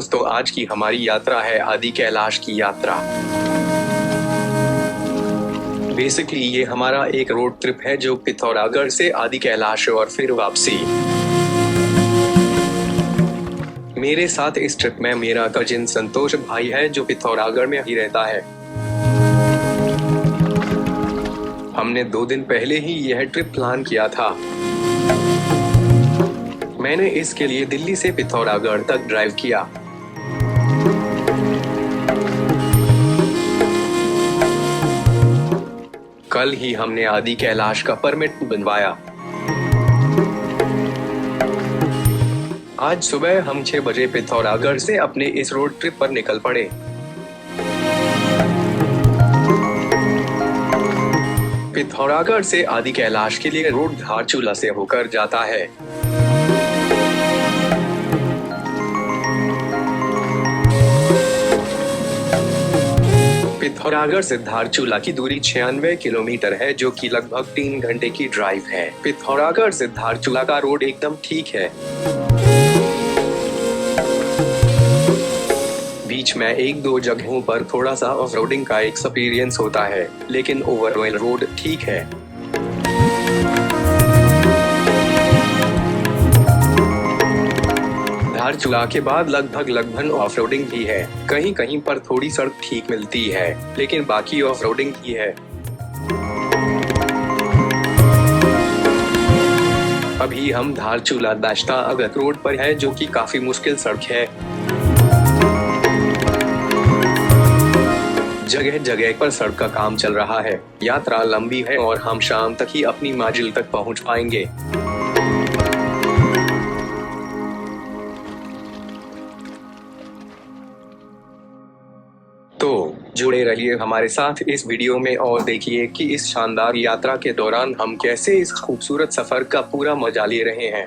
दोस्तों, आज की हमारी यात्रा है आदि कैलाश की यात्रा। बेसिकली ये हमारा एक रोड ट्रिप है जो पिथौरागढ़ से आदि कैलाश और फिर वापसी। मेरे साथ इस ट्रिप में मेरा कजिन संतोष भाई है जो पिथौरागढ़ में ही रहता है। हमने 2 दिन पहले ही यह ट्रिप प्लान किया था। मैंने इसके लिए दिल्ली से पिथौरागढ़ तक ड्राइव किया। कल ही हमने आदि कैलाश का परमिट बनवाया। आज सुबह हम 6 बजे पिथौरागढ़ से अपने इस रोड ट्रिप पर निकल पड़े। पिथौरागढ़ से आदि कैलाश के लिए रोड धारचूला से होकर जाता है। पिथौरागढ़ से धारचूला की दूरी 96 किलोमीटर है, जो कि लगभग 3 घंटे की ड्राइव है। पिथौरागढ़ से धारचूला का रोड एकदम ठीक है। बीच में 1-2 जगहों पर थोड़ा सा ऑफ रोडिंग का एक्सपीरियंस होता है, लेकिन ओवरऑल रोड ठीक है। धारचूला के बाद लगभग ऑफ रोडिंग भी है। कहीं कहीं पर थोड़ी सड़क ठीक मिलती है, लेकिन बाकी ऑफ रोडिंग ही है। अभी हम धारचूला दाश्ता अगत रोड पर है, जो कि काफी मुश्किल सड़क है। जगह जगह पर सड़क का काम चल रहा है। यात्रा लंबी है और हम शाम तक ही अपनी मंजिल तक पहुंच पाएंगे। तो जुड़े रहिए हमारे साथ इस वीडियो में और देखिए कि इस शानदार यात्रा के दौरान हम कैसे इस खूबसूरत सफर का पूरा मजा ले रहे हैं।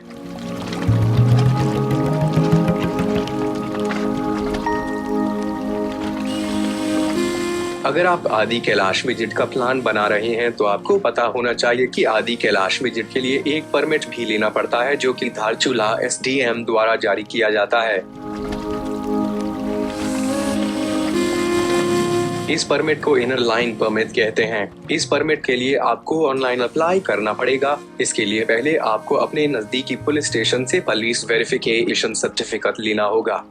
अगर आप आदि कैलाश विजिट का प्लान बना रहे हैं तो आपको पता होना चाहिए कि आदि कैलाश विजिट के लिए एक परमिट भी लेना पड़ता है, जो कि धारचूला SDM द्वारा जारी किया जाता है। इस परमिट को इनर लाइन परमिट कहते हैं। इस परमिट के लिए आपको ऑनलाइन अप्लाई करना पड़ेगा। इसके लिए पहले आपको अपने नजदीकी पुलिस स्टेशन से पुलिस वेरिफिकेशन सर्टिफिकेट लेना होगा।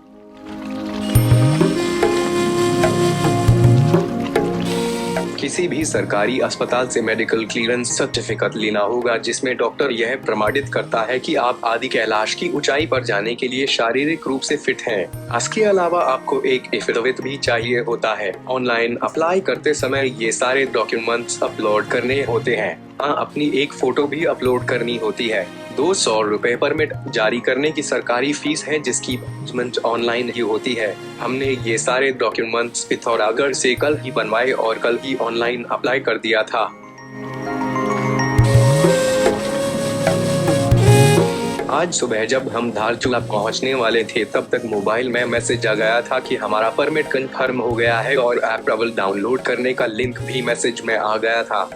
किसी भी सरकारी अस्पताल से मेडिकल क्लियरेंस सर्टिफिकेट लेना होगा, जिसमें डॉक्टर यह प्रमाणित करता है कि आप आदि कैलाश की ऊंचाई पर जाने के लिए शारीरिक रूप से फिट हैं। इसके अलावा आपको एक एफिडेविट भी चाहिए होता है। ऑनलाइन अप्लाई करते समय ये सारे डॉक्यूमेंट्स अपलोड करने होते हैं। अपनी एक फोटो भी अपलोड करनी होती है। 200 रुपए परमिट जारी करने की सरकारी फीस है, जिसकी पेमेंट ऑनलाइन ही होती है। हमने ये सारे डॉक्यूमेंट्स पिथौरागढ़ से कल ही बनवाए और कल ही ऑनलाइन अप्लाई कर दिया था। आज सुबह जब हम धारचूला पहुंचने वाले थे, तब तक मोबाइल में मैसेज आ गया था कि हमारा परमिट कंफर्म हो गया है और अप्रूवल डाउनलोड करने का लिंक भी मैसेज में आ गया था।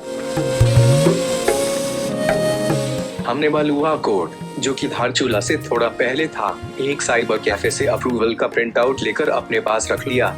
हमने बलुआ कोर्ट, जो कि धारचूला से थोड़ा पहले था, एक साइबर कैफे से अप्रूवल का प्रिंट आउट लेकर अपने पास रख लिया।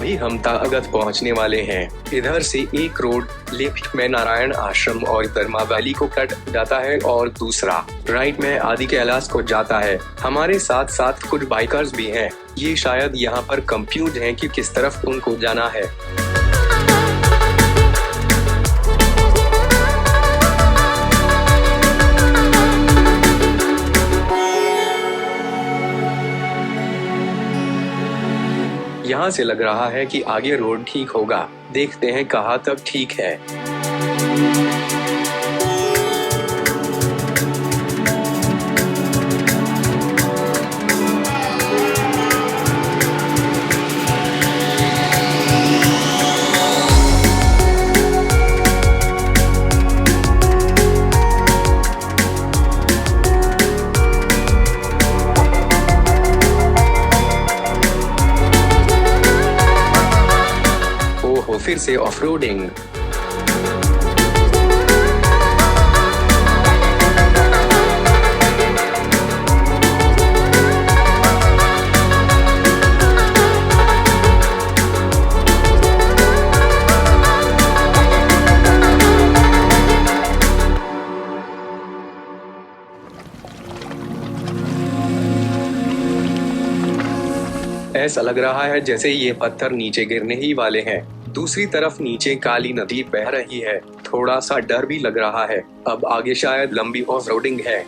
अभी हम तागत पहुंचने वाले हैं। इधर से एक रोड लेफ्ट में नारायण आश्रम और धर्मा वैली को कट जाता है और दूसरा राइट में आदि कैलाश को जाता है। हमारे साथ साथ कुछ बाइकर्स भी हैं। ये शायद यहाँ पर कंफ्यूज हैं कि किस तरफ उनको जाना है। यहाँ से लग रहा है कि आगे रोड ठीक होगा। देखते हैं कहाँ तक ठीक है। फिर से ऑफ रोडिंग। ऐसा लग रहा है जैसे ये पत्थर नीचे गिरने ही वाले हैं। दूसरी तरफ नीचे काली नदी बह रही है। थोड़ा सा डर भी लग रहा है। अब आगे शायद लंबी ऑफ रोडिंग है।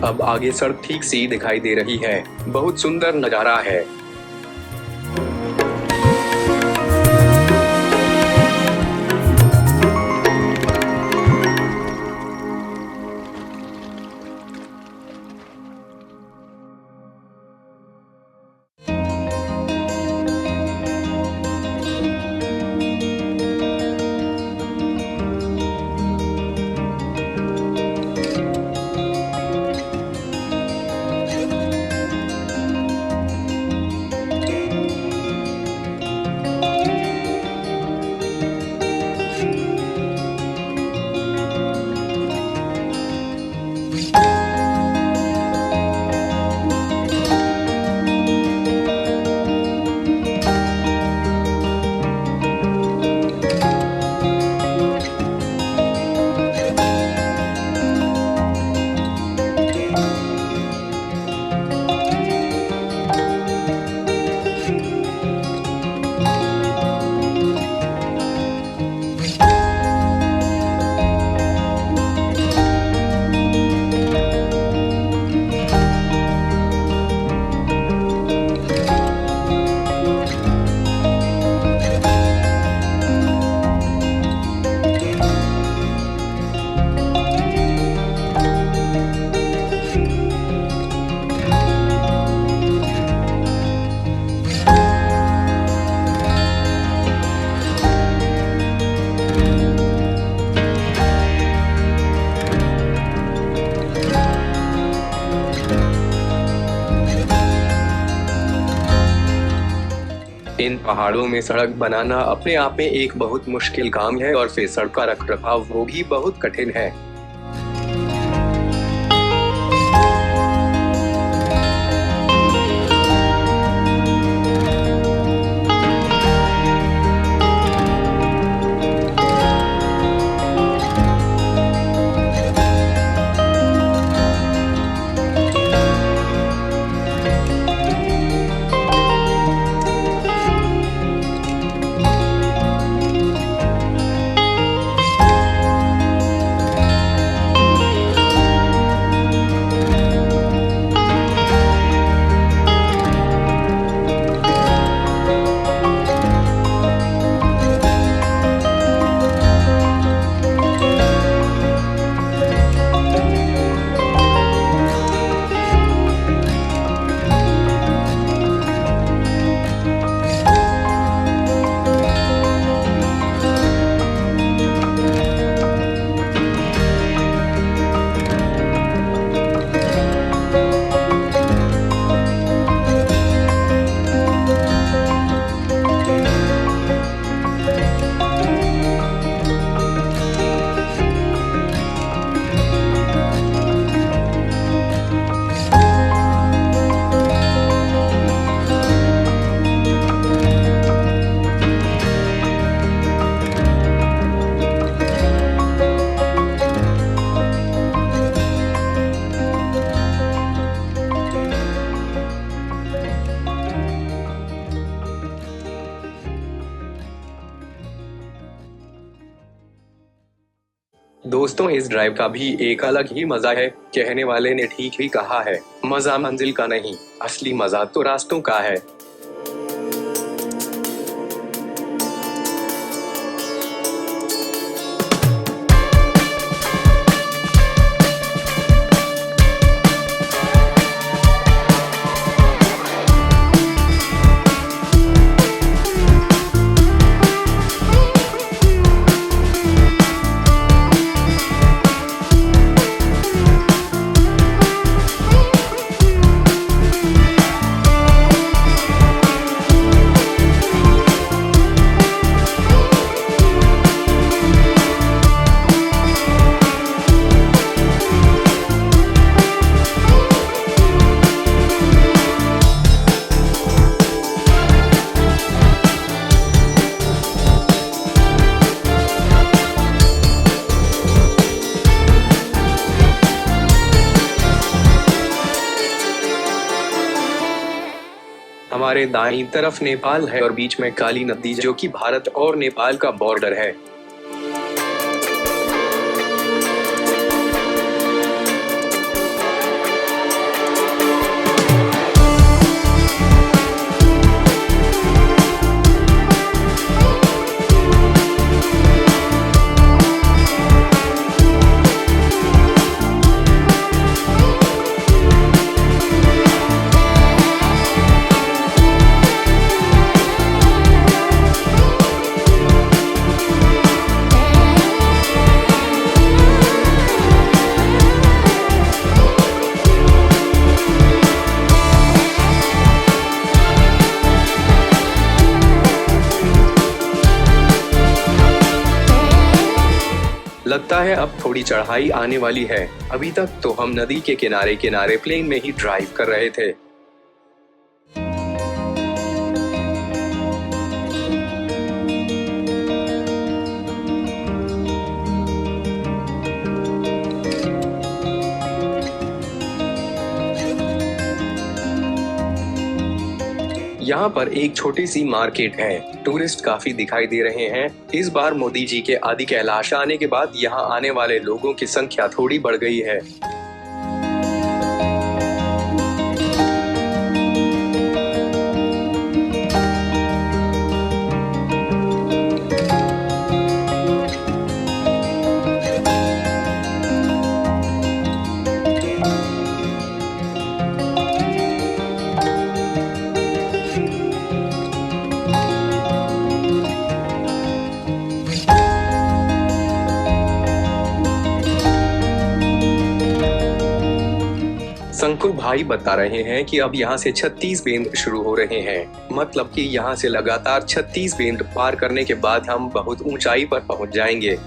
अब आगे सड़क ठीक सी दिखाई दे रही है। बहुत सुंदर नजारा है। इन पहाड़ों में सड़क बनाना अपने आप में एक बहुत मुश्किल काम है और फिर सड़क का रखरखाव वो भी बहुत कठिन है। दोस्तों, इस ड्राइव का भी एक अलग ही मजा है। कहने वाले ने ठीक ही कहा है, मजा मंजिल का नहीं, असली मजा तो रास्तों का है। हमारे दाईं तरफ नेपाल है और बीच में काली नदी जो कि भारत और नेपाल का बॉर्डर है। लगता है अब थोड़ी चढ़ाई आने वाली है। अभी तक तो हम नदी के किनारे किनारे प्लेन में ही ड्राइव कर रहे थे। यहाँ पर एक छोटी सी मार्केट है। टूरिस्ट काफी दिखाई दे रहे हैं। इस बार मोदी जी के आदि कैलाश आने के बाद यहाँ आने वाले लोगों की संख्या थोड़ी बढ़ गई है। अंकुर भाई बता रहे हैं कि अब यहाँ से 36 बेंद शुरू हो रहे हैं, मतलब कि यहाँ से लगातार 36 बेंद पार करने के बाद हम बहुत ऊंचाई पर पहुँच जाएंगे।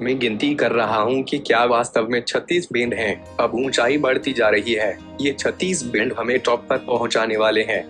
मैं गिनती कर रहा हूँ कि क्या वास्तव में 36 बैंड हैं। अब ऊंचाई बढ़ती जा रही है। ये 36 बैंड हमें टॉप पर पहुँचाने वाले हैं।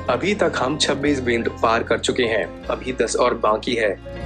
अभी तक हम 26 बैंड पार कर चुके हैं। अभी 10 और बाकी है।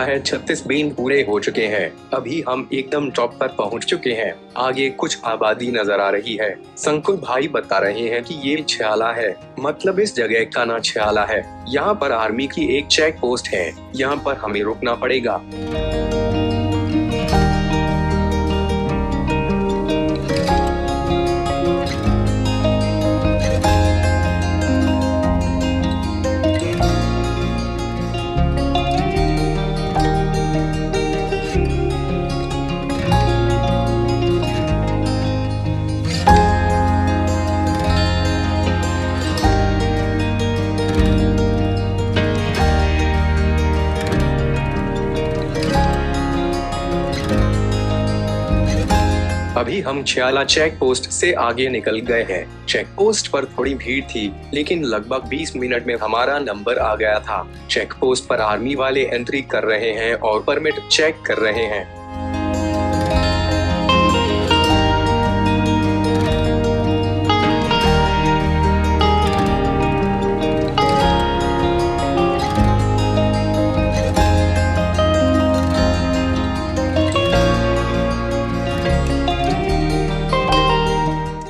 है 36 दिन पूरे हो चुके हैं। अभी हम एकदम टॉप पर पहुंच चुके हैं। आगे कुछ आबादी नजर आ रही है। संकुल भाई बता रहे हैं कि ये छयाला है, मतलब इस जगह का नाम छयाला है। यहाँ पर आर्मी की एक चेक पोस्ट है, यहाँ पर हमें रुकना पड़ेगा। अभी हम छयाला चेक पोस्ट से आगे निकल गए हैं। चेक पोस्ट पर थोड़ी भीड़ थी, लेकिन लगभग 20 मिनट में हमारा नंबर आ गया था। चेक पोस्ट पर आर्मी वाले एंट्री कर रहे हैं और परमिट चेक कर रहे हैं।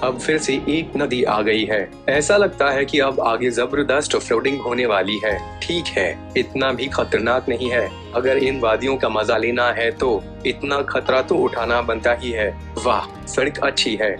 अब फिर से एक नदी आ गई है। ऐसा लगता है कि अब आगे जबरदस्त फ्लोटिंग होने वाली है। ठीक है, इतना भी खतरनाक नहीं है। अगर इन वादियों का मजा लेना है तो इतना खतरा तो उठाना बनता ही है। वाह, सड़क अच्छी है।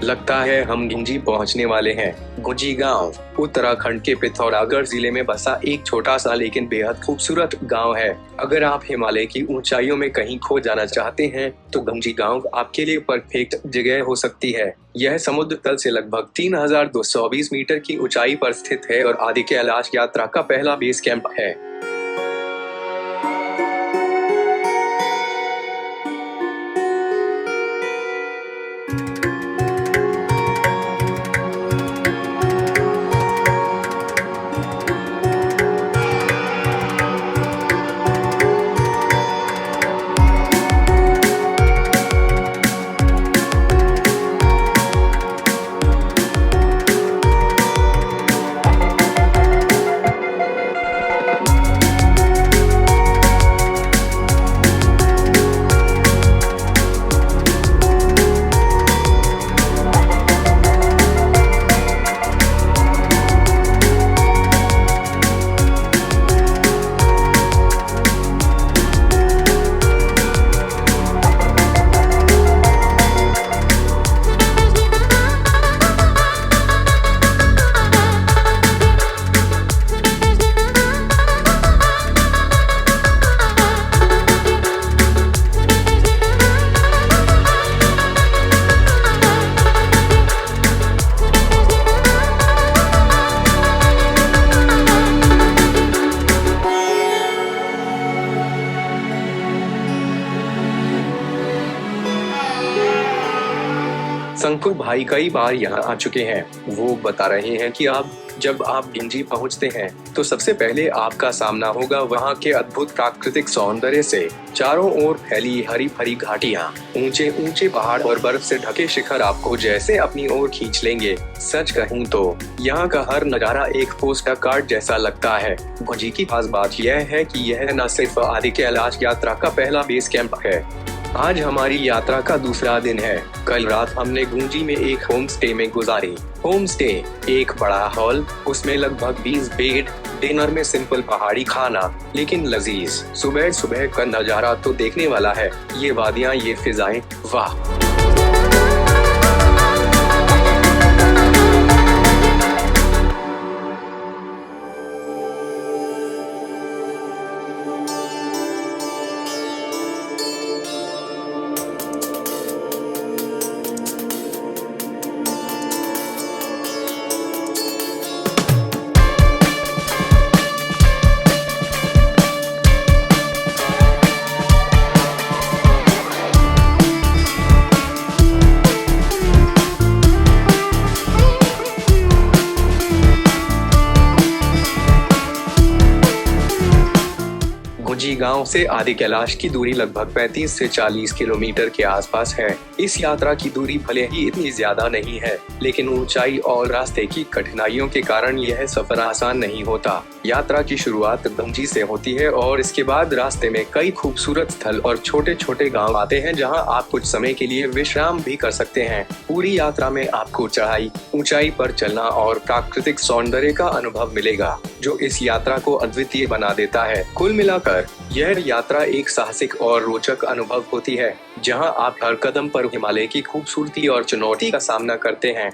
लगता है हम गुंजी पहुंचने वाले हैं। गुंजी गांव उत्तराखंड के पिथौरागढ़ जिले में बसा एक छोटा सा लेकिन बेहद खूबसूरत गांव है। अगर आप हिमालय की ऊंचाइयों में कहीं खो जाना चाहते हैं तो गुंजी गांव आपके लिए परफेक्ट जगह हो सकती है। यह समुद्र तल से लगभग 3220 मीटर की ऊंचाई पर स्थित है और आदि कैलाश यात्रा का पहला बेस कैंप है। संकुल भाई कई बार यहाँ आ चुके हैं। वो बता रहे हैं कि जब आप गुंजी पहुँचते हैं तो सबसे पहले आपका सामना होगा वहाँ के अद्भुत प्राकृतिक सौंदर्य से। चारों ओर फैली हरी भरी घाटियाँ, ऊंचे ऊंचे पहाड़ और बर्फ से ढके शिखर आपको जैसे अपनी ओर खींच लेंगे। सच कहूँ तो यहाँ का हर नज़ारा एक पोस्ट कार्ड जैसा लगता है। गुंजी की खास बात यह है कि यह न सिर्फ आदि कैलाश यात्रा का पहला बेस कैंप है। आज हमारी यात्रा का दूसरा दिन है। कल रात हमने गुंजी में एक होम स्टे में गुजारी। होम स्टे एक बड़ा हॉल, उसमें लगभग 20 बेड, डिनर में सिंपल पहाड़ी खाना लेकिन लजीज। सुबह सुबह का नजारा तो देखने वाला है। ये वादियाँ, ये फिजाएं, वाह। गुंजी गांव से आदि कैलाश की दूरी लगभग 35 से 40 किलोमीटर के आसपास है। इस यात्रा की दूरी भले ही इतनी ज्यादा नहीं है, लेकिन ऊंचाई और रास्ते की कठिनाइयों के कारण यह सफर आसान नहीं होता। यात्रा की शुरुआत गुंजी से होती है और इसके बाद रास्ते में कई खूबसूरत स्थल और छोटे छोटे गाँव आते हैं, जहाँ आप कुछ समय के लिए विश्राम भी कर सकते हैं। पूरी यात्रा में आपको चढ़ाई, ऊंचाई पर चलना और प्राकृतिक सौंदर्य का अनुभव मिलेगा, जो इस यात्रा को अद्वितीय बना देता है। कुल मिलाकर यह यात्रा एक साहसिक और रोचक अनुभव होती है, जहां आप हर कदम पर हिमालय की खूबसूरती और चुनौती का सामना करते हैं।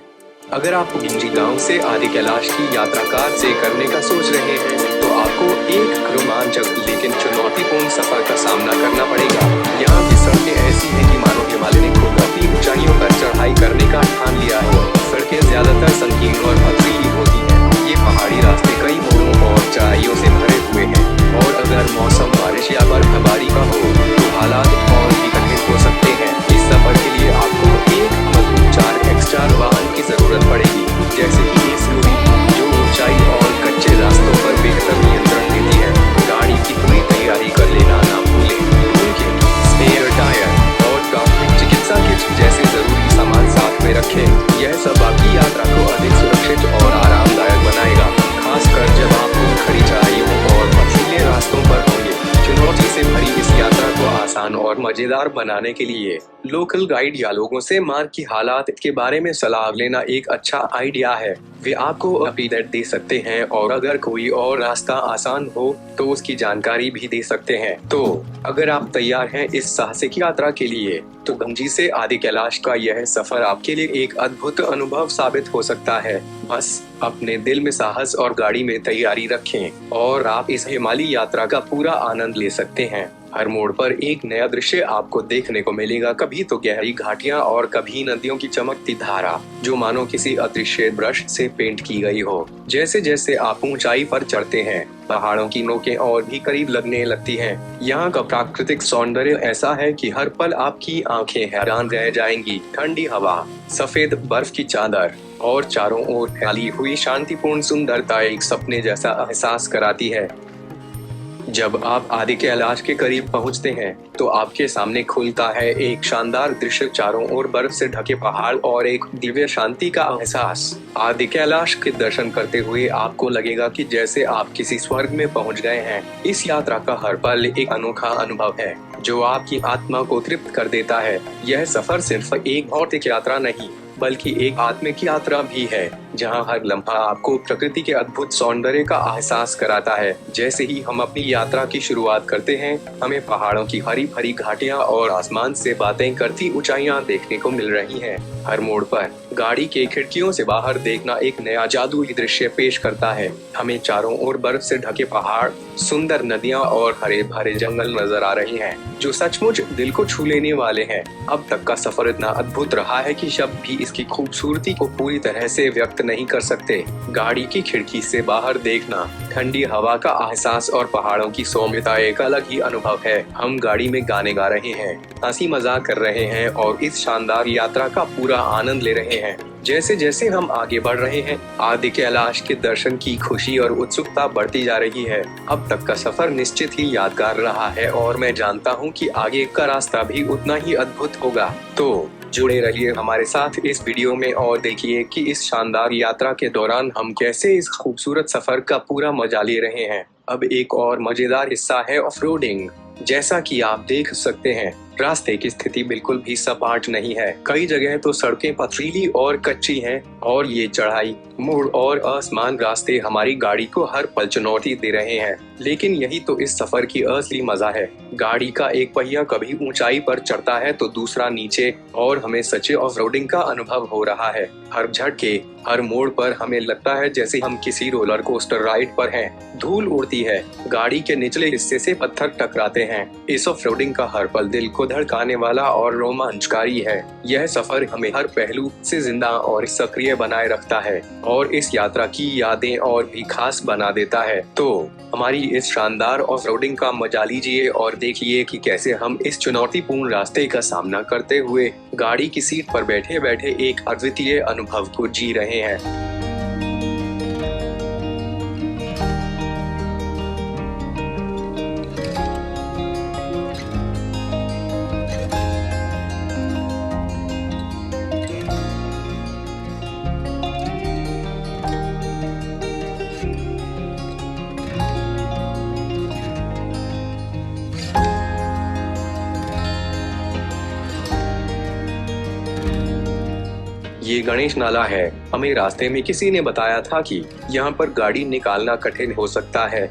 अगर आप गुंजी गांव से आदि कैलाश की यात्रा कार से करने का सोच रहे हैं, तो आपको एक रोमांचक लेकिन चुनौतीपूर्ण सफर का सामना करना पड़ेगा। यहाँ की सड़कें ऐसी हैं कि मानो हिमालय ने खुद अपनी ऊंचाइयों पर चढ़ाई करने का ठान लिया है। सड़कें ज्यादातर संकीर्ण और पथरीली होती हैं। ये पहाड़ी रास्ते कई मोड़ों और चढ़ाइयों से भरे हुए हैं, और अगर मौसम बारिश या बर्फबारी का हो तो हालात और भी कठिन हो सकते हैं। इस सफर के लिए आपको एक मजबूत 4x4 वाहन की जरूरत पड़ेगी, जैसे कि SUV, जो ऊंचाई और कच्चे रास्तों पर बेहतर नियंत्रण देती है। गाड़ी की पूरी तैयारी कर लेना ना भूलें। उनके स्पेयर टायर और प्राथमिक चिकित्सा किट जैसे जरूरी सामान साथ में रखें। यह सब आपकी यात्रा को अधिक सुरक्षित और आरामदायक बनाएगा, खासकर जब आप खड़ी चढ़ाइयों और पथरीले रास्तों पर होंगे। चुनौती से भरी इस यात्रा को आसान और मजेदार बनाने के लिए लोकल गाइड या लोगों से मार्ग की हालात के बारे में सलाह लेना एक अच्छा आइडिया है। वे आपको अपडेट दे सकते हैं और अगर कोई और रास्ता आसान हो तो उसकी जानकारी भी दे सकते हैं। तो अगर आप तैयार हैं इस साहसिक यात्रा के लिए, तो गुंजी से आदि कैलाश का यह सफर आपके लिए एक अद्भुत अनुभव साबित हो सकता है। बस अपने दिल में साहस और गाड़ी में तैयारी रखें और आप इस हिमालयी यात्रा का पूरा आनंद ले सकते हैं। हर मोड़ पर एक नया दृश्य आपको देखने को मिलेगा, कभी तो गहरी घाटियां और कभी नदियों की चमकती धारा, जो मानो किसी अदृश्य ब्रश से पेंट की गई हो। जैसे जैसे आप ऊंचाई पर चढ़ते हैं, पहाड़ों की नोकें और भी करीब लगने लगती हैं। यहाँ का प्राकृतिक सौंदर्य ऐसा है कि हर पल आपकी आंखें हैरान रह जाएंगी। ठंडी हवा, सफेद बर्फ की चादर और चारों ओर फैली हुई शांतिपूर्ण सुंदरता एक सपने जैसा एहसास कराती है। जब आप आदि कैलाश के करीब पहुंचते हैं, तो आपके सामने खुलता है एक शानदार दृश्य। चारों ओर बर्फ से ढके पहाड़ और एक दिव्य शांति का एहसास। आदि कैलाश के दर्शन करते हुए आपको लगेगा कि जैसे आप किसी स्वर्ग में पहुंच गए हैं। इस यात्रा का हर पल एक अनोखा अनुभव है, जो आपकी आत्मा को तृप्त कर देता है। यह सफर सिर्फ एक भौतिक यात्रा नहीं, बल्कि एक आत्मिक यात्रा भी है, जहां हर लम्हा आपको प्रकृति के अद्भुत सौंदर्य का एहसास कराता है। जैसे ही हम अपनी यात्रा की शुरुआत करते हैं, हमें पहाड़ों की हरी भरी घाटियां और आसमान से बातें करती ऊंचाइयां देखने को मिल रही हैं। हर मोड़ पर गाड़ी के खिड़कियों से बाहर देखना एक नया जादुई दृश्य पेश करता है। हमें चारों ओर बर्फ से ढके पहाड़, सुंदर नदियां और हरे भरे जंगल नजर आ रहे हैं, जो सचमुच दिल को छू लेने वाले हैं। अब तक का सफर इतना अद्भुत रहा है कि शब्द भी इसकी खूबसूरती को पूरी तरह से व्यक्त नहीं कर सकते। गाड़ी की खिड़की से बाहर देखना, ठंडी हवा का एहसास और पहाड़ों की सौम्यता एक अलग ही अनुभव है। हम गाड़ी में गाने गा रहे हैं, हंसी मजाक कर रहे हैं और इस शानदार यात्रा का पूरा आनंद ले रहे हैं। जैसे जैसे हम आगे बढ़ रहे हैं, आदि कैलाश के दर्शन की खुशी और उत्सुकता बढ़ती जा रही है। अब तक का सफर निश्चित ही यादगार रहा है और मैं जानता हूँ कि आगे का रास्ता भी उतना ही अद्भुत होगा। तो जुड़े रहिए हमारे साथ इस वीडियो में और देखिए कि इस शानदार यात्रा के दौरान हम कैसे इस खूबसूरत सफर का पूरा मजा ले रहे हैं। अब एक और मजेदार हिस्सा है ऑफ-रोडिंग। जैसा कि आप देख सकते हैं, रास्ते की स्थिति बिल्कुल भी सपाट नहीं है। कई जगह तो सड़कें पथरीली और कच्ची हैं और ये चढ़ाई, मोड़ और असमान रास्ते हमारी गाड़ी को हर पल चुनौती दे रहे हैं। लेकिन यही तो इस सफर की असली मजा है। गाड़ी का एक पहिया कभी ऊंचाई पर चढ़ता है तो दूसरा नीचे, और हमें सच्चे ऑफ-रोडिंग का अनुभव हो रहा है। हर झटके, हर मोड़ पर हमें लगता है जैसे हम किसी रोलर कोस्टर राइड पर हैं। धूल उड़ती है, गाड़ी के निचले हिस्से से पत्थर टकराते हैं। इस ऑफ-रोडिंग का हर पल दिल को धड़काने वाला और रोमांचकारी है। यह सफर हमें हर पहलू से जिंदा और सक्रिय बनाए रखता है और इस यात्रा की यादें और भी खास बना देता है। तो हमारी इस शानदार ऑफ-रोडिंग का मजा लीजिए और देखिए कि कैसे हम इस चुनौतीपूर्ण रास्ते का सामना करते हुए गाड़ी की सीट पर बैठे बैठे एक अद्वितीय अनुभव को जी रहे हैं। ये गणेश नाला है। हमें रास्ते में किसी ने बताया था कि यहाँ पर गाड़ी निकालना कठिन हो सकता है।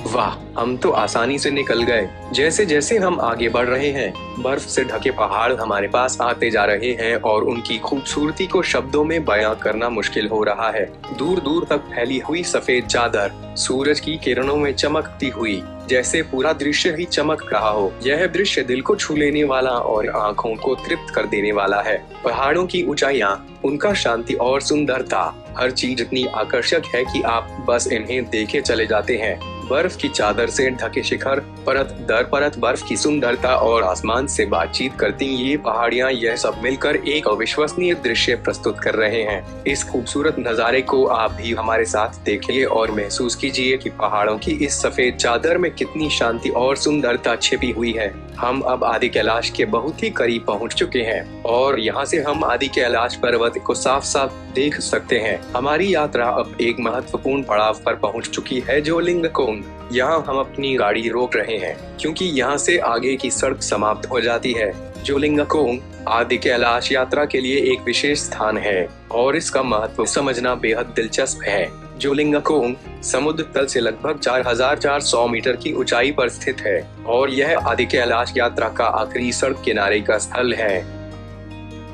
वाह, हम तो आसानी से निकल गए। जैसे जैसे हम आगे बढ़ रहे हैं, बर्फ से ढके पहाड़ हमारे पास आते जा रहे हैं और उनकी खूबसूरती को शब्दों में बयां करना मुश्किल हो रहा है। दूर दूर तक फैली हुई सफेद चादर सूरज की किरणों में चमकती हुई, जैसे पूरा दृश्य ही चमक रहा हो। यह दृश्य दिल को छू लेने वाला और आंखों को तृप्त कर देने वाला है। पहाड़ों की ऊंचाइयां, उनका शांति और सुंदरता, हर चीज इतनी आकर्षक है कि आप बस इन्हें देखे चले जाते हैं। बर्फ की चादर से ढके शिखर, परत दर परत बर्फ की सुंदरता और आसमान से बातचीत करती ये पहाड़ियां, यह सब मिलकर एक अविश्वसनीय दृश्य प्रस्तुत कर रहे हैं। इस खूबसूरत नजारे को आप भी हमारे साथ देखिए और महसूस कीजिए कि पहाड़ों की इस सफेद चादर में कितनी शांति और सुंदरता छिपी हुई है। हम अब आदि कैलाश के बहुत ही करीब पहुंच चुके हैं और यहाँ से हम आदि कैलाश पर्वत को साफ साफ देख सकते हैं। हमारी यात्रा अब एक महत्वपूर्ण पड़ाव पर पहुंच चुकी है, ज्योलिंगकोंग। यहाँ हम अपनी गाड़ी रोक रहे हैं क्योंकि यहाँ से आगे की सड़क समाप्त हो जाती है। ज्योलिंगकोंग आदि कैलाश यात्रा के लिए एक विशेष स्थान है और इसका महत्व समझना बेहद दिलचस्प है। ज्योलिंगकोंग समुद्र तल से लगभग 4400 मीटर की ऊंचाई पर स्थित है और यह आदि कैलाश यात्रा का आखिरी सड़क किनारे का स्थल है।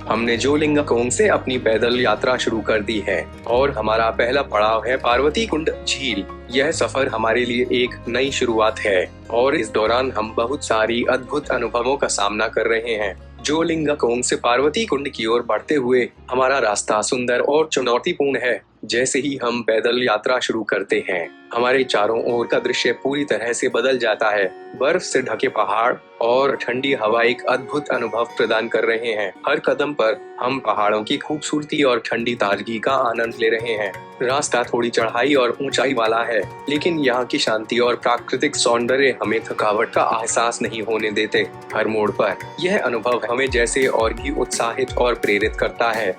हमने ज्योलिंगकोंग से अपनी पैदल यात्रा शुरू कर दी है और हमारा पहला पड़ाव है पार्वती कुंड झील। यह सफर हमारे लिए एक नई शुरुआत है और इस दौरान हम बहुत सारी अद्भुत अनुभवों का सामना कर रहे हैं। ज्योलिंगकोंग से पार्वती कुंड की ओर बढ़ते हुए हमारा रास्ता सुंदर और चुनौतीपूर्ण है। जैसे ही हम पैदल यात्रा शुरू करते हैं, हमारे चारों ओर का दृश्य पूरी तरह से बदल जाता है। बर्फ से ढके पहाड़ और ठंडी हवा एक अद्भुत अनुभव प्रदान कर रहे हैं। हर कदम पर हम पहाड़ों की खूबसूरती और ठंडी ताजगी का आनंद ले रहे हैं। रास्ता थोड़ी चढ़ाई और ऊंचाई वाला है, लेकिन यहाँ की शांति और प्राकृतिक सौंदर्य हमें थकावट का एहसास नहीं होने देते। हर मोड़ पर यह अनुभव हमें जैसे और भी उत्साहित और प्रेरित करता है।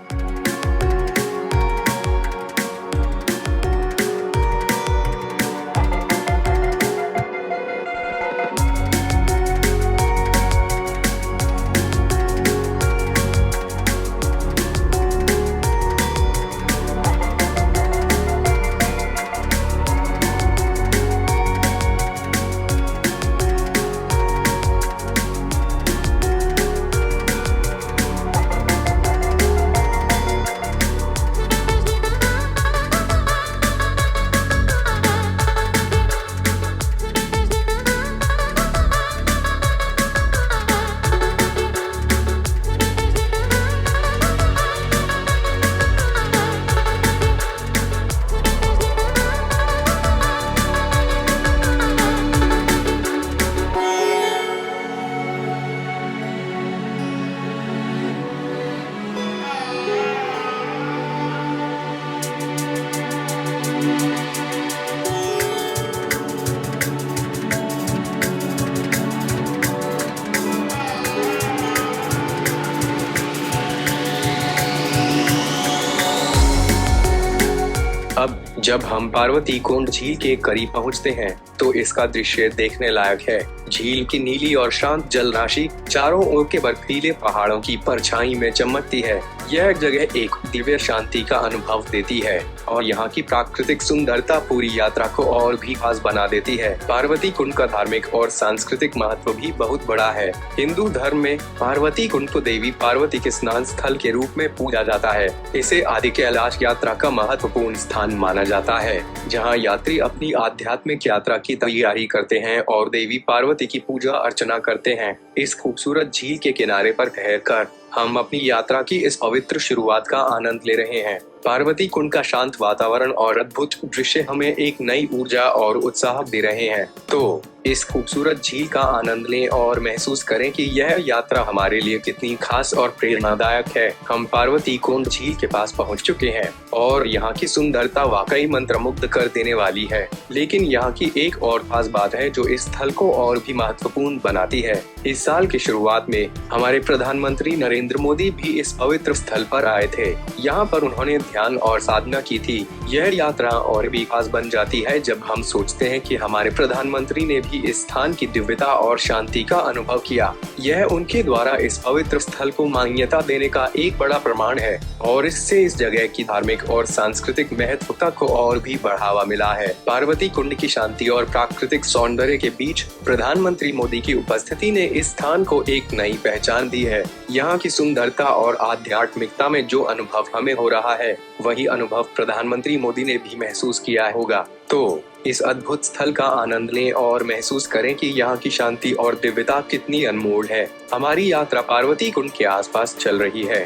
अब जब हम पार्वती कुंड झील के करीब पहुंचते हैं तो इसका दृश्य देखने लायक है। झील की नीली और शांत जल राशि चारों ओर के बर्फीले पहाड़ों की परछाई में चमकती है। यह जगह एक दिव्य शांति का अनुभव देती है और यहाँ की प्राकृतिक सुंदरता पूरी यात्रा को और भी खास बना देती है। पार्वती कुंड का धार्मिक और सांस्कृतिक महत्व भी बहुत बड़ा है। हिंदू धर्म में पार्वती कुंड को देवी पार्वती के स्नान स्थल के रूप में पूजा जाता है। इसे आदि कैलाश यात्रा का महत्वपूर्ण स्थान माना जाता है, जहाँ यात्री अपनी आध्यात्मिक यात्रा की तैयारी करते हैं और देवी पार्वती की पूजा अर्चना करते हैं। इस खूबसूरत झील के किनारे पर ठहरकर हम अपनी यात्रा की इस पवित्र शुरुआत का आनंद ले रहे हैं। पार्वती कुंड का शांत वातावरण और अद्भुत दृश्य हमें एक नई ऊर्जा और उत्साह दे रहे हैं। तो इस खूबसूरत झील का आनंद लें और महसूस करें कि यह यात्रा हमारे लिए कितनी खास और प्रेरणादायक है। हम पार्वती कुंड झील के पास पहुंच चुके हैं और यहाँ की सुंदरता वाकई मंत्रमुग्ध कर देने वाली है। लेकिन यहाँ की एक और खास बात है जो इस स्थल को और भी महत्वपूर्ण बनाती है। इस साल की शुरुआत में हमारे प्रधानमंत्री नरेंद्र मोदी भी इस पवित्र स्थल पर आए थे। यहाँ पर उन्होंने ध्यान और साधना की थी। यह यात्रा और भी खास बन जाती है जब हम सोचते हैं कि हमारे प्रधानमंत्री ने भी इस स्थान की दिव्यता और शांति का अनुभव किया। यह उनके द्वारा इस पवित्र स्थल को मान्यता देने का एक बड़ा प्रमाण है और इससे इस जगह की धार्मिक और सांस्कृतिक महत्वता को और भी बढ़ावा मिला है। पार्वती कुंड की शांति और प्राकृतिक सौंदर्य के बीच प्रधानमंत्री मोदी की उपस्थिति ने इस स्थान को एक नई पहचान दी है। यहाँ की सुंदरता और आध्यात्मिकता में जो अनुभव हमें हो रहा है वही अनुभव प्रधानमंत्री मोदी ने भी महसूस किया होगा। तो इस अद्भुत स्थल का आनंद लें और महसूस करें कि यहाँ की शांति और दिव्यता कितनी अनमोल है। हमारी यात्रा पार्वती कुंड के आसपास चल रही है।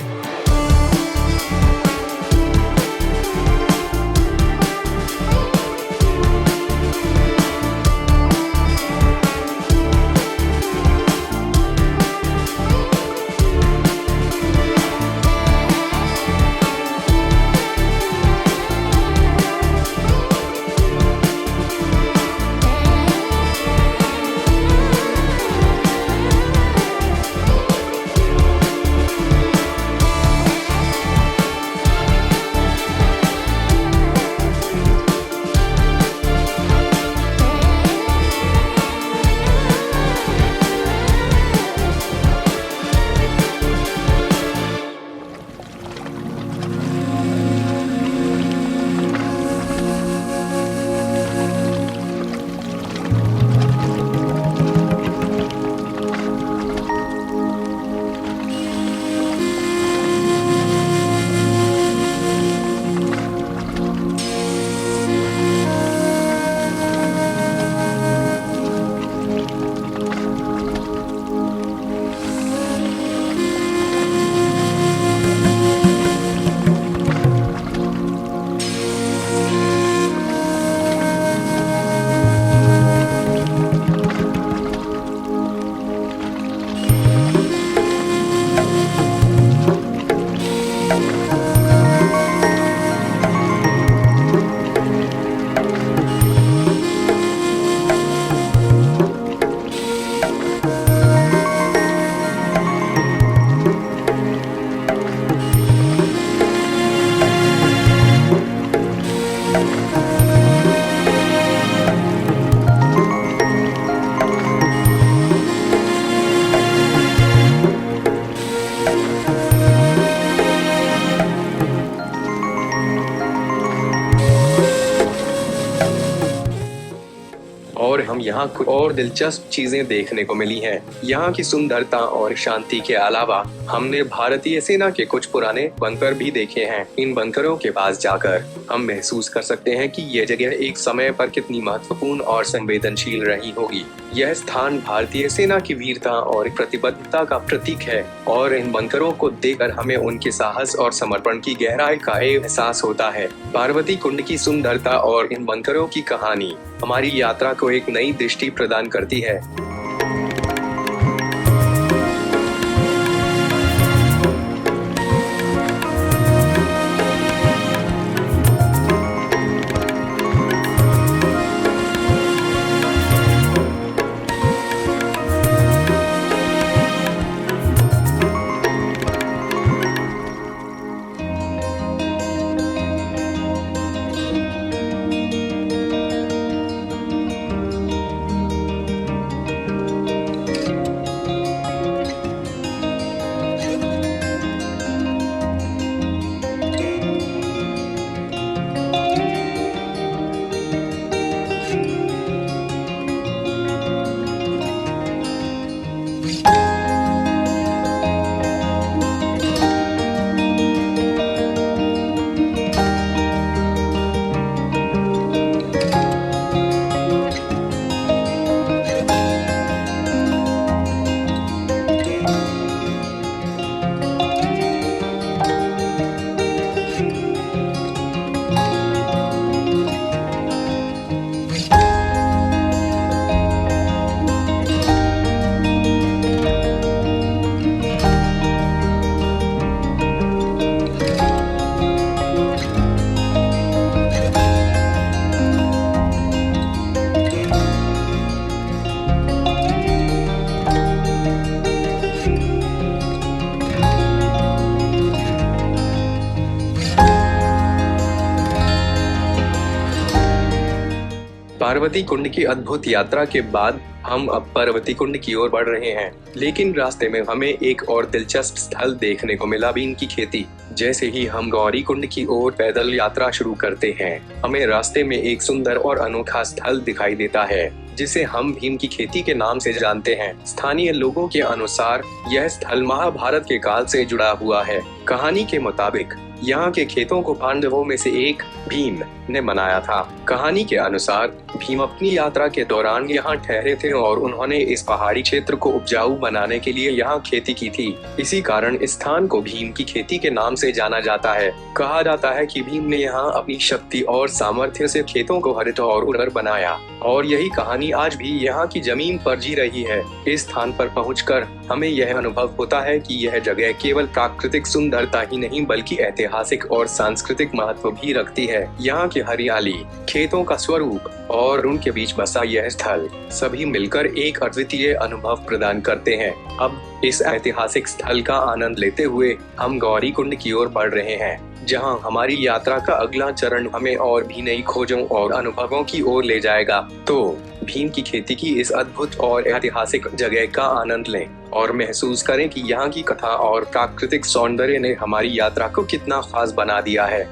और हम यहाँ कुछ और दिलचस्प चीजें देखने को मिली हैं। यहाँ की सुंदरता और शांति के अलावा हमने भारतीय सेना के कुछ पुराने बंकर भी देखे हैं। इन बंकरों के पास जाकर हम महसूस कर सकते हैं कि यह जगह एक समय पर कितनी महत्वपूर्ण और संवेदनशील रही होगी। यह स्थान भारतीय सेना की वीरता और प्रतिबद्धता का प्रतीक है और इन बंकरों को देखकर हमें उनके साहस और समर्पण की गहराई का एहसास होता है। पार्वती कुंड की सुंदरता और इन बंकरों की कहानी हमारी यात्रा को एक नई दृष्टि प्रदान करती है। पार्वती कुंड की अद्भुत यात्रा के बाद हम अब पार्वती कुंड की ओर बढ़ रहे हैं, लेकिन रास्ते में हमें एक और दिलचस्प स्थल देखने को मिला, बीन की खेती। जैसे ही हम गौरी कुंड की ओर पैदल यात्रा शुरू करते हैं, हमें रास्ते में एक सुंदर और अनोखा स्थल दिखाई देता है, जिसे हम भीम की खेती के नाम से जानते हैं। स्थानीय लोगों के अनुसार यह स्थल महाभारत के काल से जुड़ा हुआ है। कहानी के मुताबिक यहाँ के खेतों को पांडवों में से एक भीम ने बनाया था। कहानी के अनुसार भीम अपनी यात्रा के दौरान यहाँ ठहरे थे और उन्होंने इस पहाड़ी क्षेत्र को उपजाऊ बनाने के लिए यहाँ खेती की थी। इसी कारण इस स्थान को भीम की खेती के नाम से जाना जाता है। कहा जाता है कि भीम ने यहाँ अपनी शक्ति और सामर्थ्य से खेतों को हरित और उर्वर बनाया, और यही कहानी आज भी यहाँ की जमीन पर जी रही है। इस स्थान पर पहुंचकर हमें यह अनुभव होता है कि यह जगह केवल प्राकृतिक सुंदरता ही नहीं बल्कि ऐतिहासिक और सांस्कृतिक महत्व भी रखती है। यहाँ की हरियाली, खेतों का स्वरूप और उनके बीच बसा यह स्थल सभी मिलकर एक अद्वितीय अनुभव प्रदान करते हैं। अब इस ऐतिहासिक स्थल का आनंद लेते हुए हम गौरी कुंड की ओर बढ़ रहे हैं, जहां हमारी यात्रा का अगला चरण हमें और भी नई खोजों और अनुभवों की ओर ले जाएगा। तो भीम की खेती की इस अद्भुत और ऐतिहासिक जगह का आनंद लें और महसूस करें कि यहाँ की कथा और प्राकृतिक सौंदर्य ने हमारी यात्रा को कितना खास बना दिया है।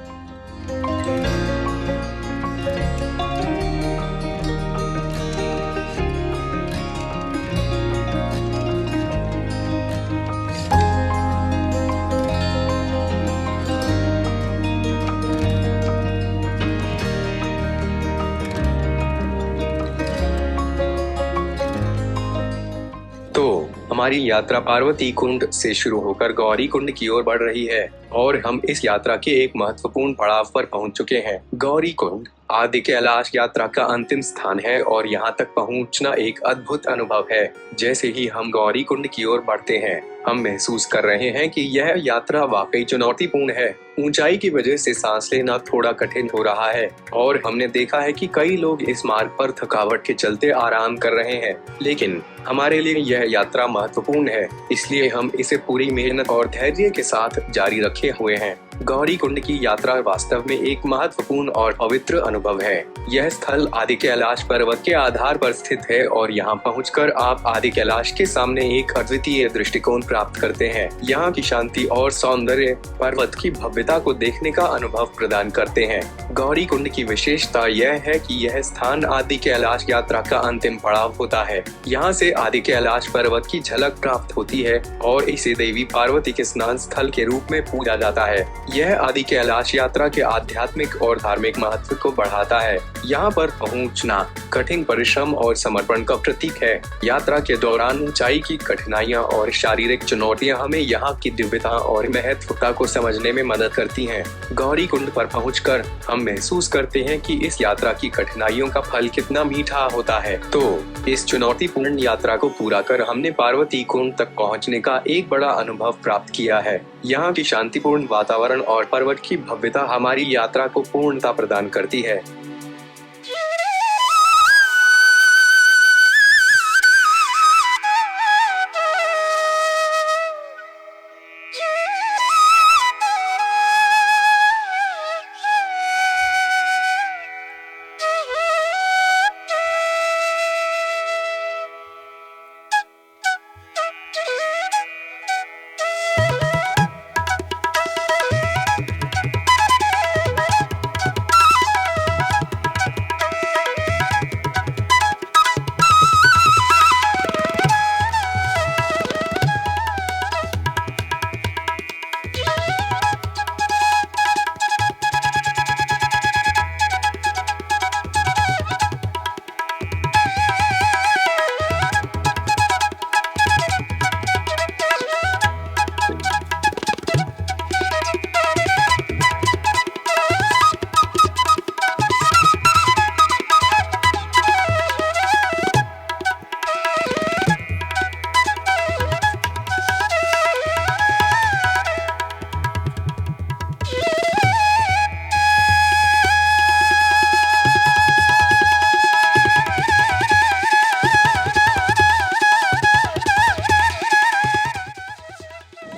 तो हमारी यात्रा पार्वती कुंड से शुरू होकर गौरी कुंड की ओर बढ़ रही है और हम इस यात्रा के एक महत्वपूर्ण पड़ाव पर पहुंच चुके हैं। गौरी कुंड आदि कैलाश यात्रा का अंतिम स्थान है और यहाँ तक पहुँचना एक अद्भुत अनुभव है। जैसे ही हम गौरी कुंड की ओर बढ़ते हैं, हम महसूस कर रहे हैं कि यह यात्रा वाकई चुनौतीपूर्ण है। ऊंचाई की वजह से सांस लेना थोड़ा कठिन हो रहा है और हमने देखा है कि कई लोग इस मार्ग पर थकावट के चलते आराम कर रहे हैं, लेकिन हमारे लिए यह यात्रा महत्वपूर्ण है, इसलिए हम इसे पूरी मेहनत और धैर्य के साथ जारी रखे हुए हैं। गौरी कुंड की यात्रा वास्तव में एक महत्वपूर्ण और पवित्र अनुभव है। यह स्थल आदि कैलाश पर्वत के आधार पर स्थित है और यहाँ पहुंचकर आप आदि कैलाश के सामने एक अद्वितीय दृष्टिकोण प्राप्त करते हैं। यहाँ की शांति और सौंदर्य पर्वत की भव्यता को देखने का अनुभव प्रदान करते हैं। गौरी कुंड की विशेषता यह है कि यह स्थान आदि कैलाश यात्रा का अंतिम पड़ाव होता है। यहाँ से आदि कैलाश पर्वत की झलक प्राप्त होती है और इसे देवी पार्वती के स्नान स्थल के रूप में पूजा जाता है। यह आदि कैलाश यात्रा के आध्यात्मिक और धार्मिक महत्व को बढ़ाता है। यहाँ पर पहुँचना कठिन परिश्रम और समर्पण का प्रतीक है। यात्रा के दौरान ऊंचाई की कठिनाइयाँ और शारीरिक चुनौतियाँ हमें यहाँ की दिव्यता और महत्वता को समझने में मदद करती हैं। गौरी कुंड पर पहुंचकर हम महसूस करते हैं कि इस यात्रा की कठिनाइयों का फल कितना मीठा होता है। तो इस चुनौतीपूर्ण यात्रा को पूरा कर हमने पार्वती कुंड तक पहुंचने का एक बड़ा अनुभव प्राप्त किया है। यहाँ की शांतिपूर्ण वातावरण और पर्वत की भव्यता हमारी यात्रा को पूर्णता प्रदान करती है।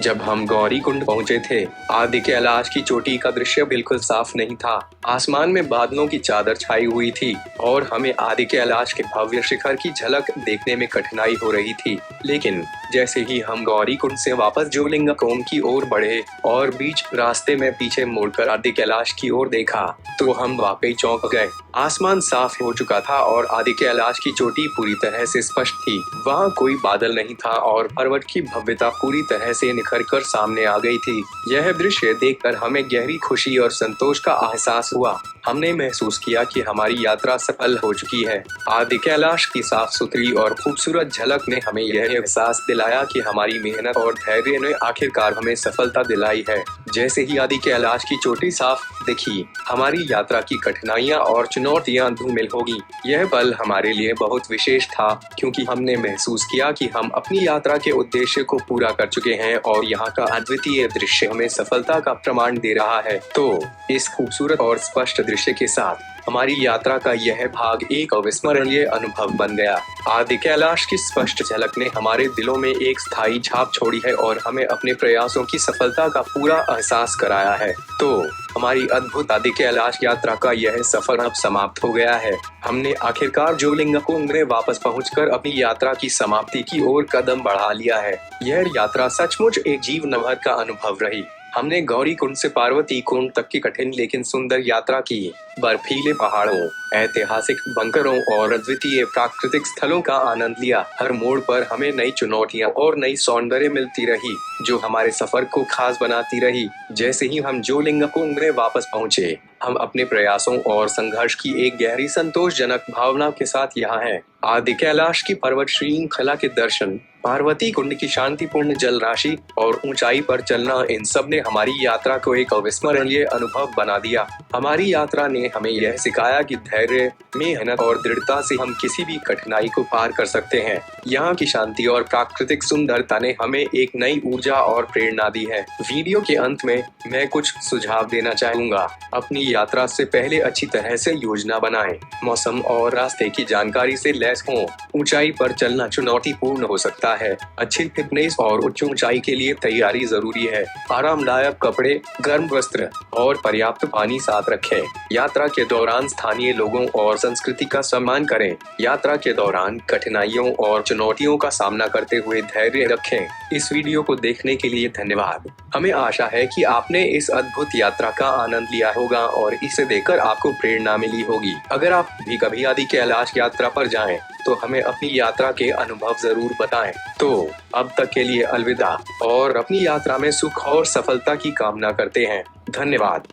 जब हम गौरी कुंड पहुंचे थे, आदि कैलाश की चोटी का दृश्य बिल्कुल साफ नहीं था। आसमान में बादलों की चादर छाई हुई थी और हमें आदि कैलाश के भव्य शिखर की झलक देखने में कठिनाई हो रही थी। लेकिन जैसे ही हम गौरीकुंड से वापस ज्योतिर्लिंग की ओर बढ़े और बीच रास्ते में पीछे मुड़कर आदि कैलाश की ओर देखा तो हम वाकई चौंक गए। आसमान साफ हो चुका था और आदि कैलाश की चोटी पूरी तरह से स्पष्ट थी। वहाँ कोई बादल नहीं था और पर्वत की भव्यता पूरी तरह से निखर कर सामने आ गई थी। यह दृश्य देखकर हमें गहरी खुशी और संतोष का एहसास हुआ। हमने महसूस किया कि हमारी यात्रा सफल हो चुकी है। आदि कैलाश की साफ सुथरी और खूबसूरत झलक ने हमें यह एहसास दिलाया कि हमारी मेहनत और धैर्य ने आखिरकार हमें सफलता दिलाई है। जैसे ही आदि कैलाश की चोटी साफ दिखी, हमारी यात्रा की कठिनाइयां और चुनौतियां धूमिल होगी। यह पल हमारे लिए बहुत विशेष था क्योंकि हमने महसूस किया कि हम अपनी यात्रा के उद्देश्य को पूरा कर चुके हैं और यहाँ का अद्वितीय दृश्य हमें सफलता का प्रमाण दे रहा है। तो इस खूबसूरत और स्पष्ट दृश्य के साथ हमारी यात्रा का यह भाग एक अविस्मरणीय अनुभव बन गया। आदि कैलाश की स्पष्ट झलक ने हमारे दिलों में एक स्थायी छाप छोड़ी है और हमें अपने प्रयासों की सफलता का पूरा एहसास कराया है। तो हमारी अद्भुत आदि कैलाश यात्रा का यह सफर अब समाप्त हो गया है। हमने आखिरकार ज्योतिर्लिंग में वापस पहुंचकर अपनी यात्रा की समाप्ति की ओर कदम बढ़ा लिया है। यह यात्रा सचमुच एक जीवन भर का अनुभव रही। हमने गौरीकुंड से पार्वती कुंड तक की कठिन लेकिन सुंदर यात्रा की। बर्फीले पहाड़ों, ऐतिहासिक बंकरों और अद्वितीय प्राकृतिक स्थलों का आनंद लिया। हर मोड़ पर हमें नई चुनौतियां और नई सौंदर्य मिलती रही, जो हमारे सफर को खास बनाती रही। जैसे ही हम ज्योतिर्लिंग में वापस पहुंचे, हम अपने प्रयासों और संघर्ष की एक गहरी संतोषजनक भावना के साथ यहाँ हैं। आदि कैलाश की पर्वत श्रृंखला के दर्शन, पार्वती कुंड की शांतिपूर्ण जल राशि और ऊंचाई पर चलना, इन सब ने हमारी यात्रा को एक अविस्मरणीय अनुभव बना दिया। हमारी यात्रा ने हमें यह सिखाया कि धैर्य, मेहनत और दृढ़ता से हम किसी भी कठिनाई को पार कर सकते हैं। यहाँ की शांति और प्राकृतिक सुंदरता ने हमें एक नई ऊर्जा और प्रेरणा दी है। वीडियो के अंत में मैं कुछ सुझाव देना चाहूँगा। अपनी यात्रा से पहले अच्छी तरह से योजना बनाएं। मौसम और रास्ते की जानकारी से लैस हों। ऊंचाई पर चलना चुनौतीपूर्ण हो सकता है। अच्छी फिटनेस और उच्च ऊंचाई के लिए तैयारी जरूरी है। आरामदायक कपड़े, गर्म वस्त्र और पर्याप्त पानी साथ रखें। यात्रा के दौरान स्थानीय लोगों और संस्कृति का सम्मान करें। यात्रा के दौरान कठिनाइयों और चुनौतियों का सामना करते हुए धैर्य रखें। इस वीडियो को देखने के लिए धन्यवाद। हमें आशा है कि आपने इस अद्भुत यात्रा का आनंद लिया होगा और इसे देखकर आपको प्रेरणा मिली होगी। अगर आप भी कभी आदि कैलाश यात्रा पर जाएं, तो हमें अपनी यात्रा के अनुभव जरूर बताएं। तो अब तक के लिए अलविदा और अपनी यात्रा में सुख और सफलता की कामना करते हैं। धन्यवाद।